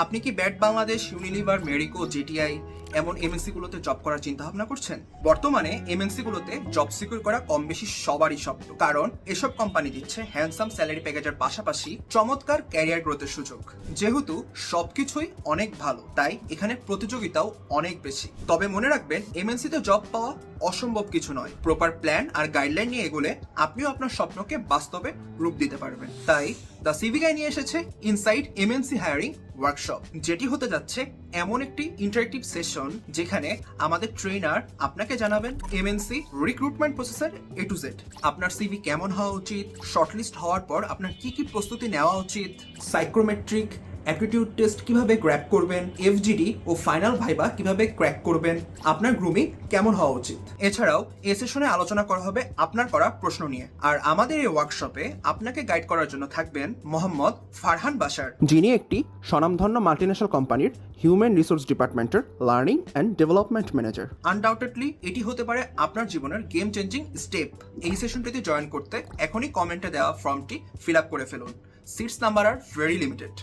আপনি কি bat Bangladesh, Unilever, merry-go, জেটিআই এমন এমএনসি গুলোতে জব করার চিন্তা ভাবনা করছেন? বর্তমানে এমএনসি গুলোতে জব সিকিউর করা কম বেশি সবারই স্বপ্ন, কারণ এসব কোম্পানি দিচ্ছে হ্যান্ডসাম স্যালারি প্যাকেজের পাশাপাশি চমৎকার ক্যারিয়ার গ্রোথের সুযোগ। যেহেতু সবকিছুই অনেক ভালো, তাই এখানে প্রতিযোগিতাও অনেক বেশি। তবে মনে রাখবেন, এমএনসি তে জব পাওয়া অসম্ভব কিছু নয়। প্রপার প্ল্যান আর গাইডলাইন নিয়ে এগোলে আপনিও আপনার স্বপ্নকে বাস্তবে রূপ দিতে পারবেন। তাই দ্য সিভি গাই নিয়ে এসেছে ইনসাইড এমএনসি হায়ারিং ওয়ার্কশপ, যেটি হতে যাচ্ছে এমন একটি ইন্টারেক্টিভ সেশন যেখানে আমাদের ট্রেনার আপনাকে জানাবেন এমএনসি রিক্রুটমেন্ট প্রসেসের এ টু জেড। আপনার সিভি কেমন হওয়া উচিত, শর্টলিস্ট হওয়ার পর আপনার কি কি প্রস্তুতি নেওয়া উচিত, সাইক্রোমেট্রিক অ্যাপটিটিউড টেস্ট কিভাবে ক্র্যাক করবেন, এফজিডি ও ফাইনাল ভাইবা কিভাবে ক্র্যাক করবেন, আপনার গ্রুমিং কেমন হওয়া উচিত। এছাড়াও এই সেশনে আলোচনা করা হবে আপনার করা প্রশ্ন নিয়ে। আর আমাদের এই ওয়ার্কশপে আপনাকে গাইড করার জন্য থাকবেন মোহাম্মদ ফারহান বাশার, যিনি একটি স্বনামধন্য মাল্টিন্যাশনাল কোম্পানির হিউম্যান রিসোর্স ডিপার্টমেন্টের learning and development manager. Undoubtedly এটি হতে পারে আপনার জীবনের গেম চেঞ্জিং স্টেপ। এই সেশনটিতে জয়েন করতে এখনই কমেন্টে দেওয়া ফর্মটি ফিল আপ করে ফেলুন। Seats number are very limited.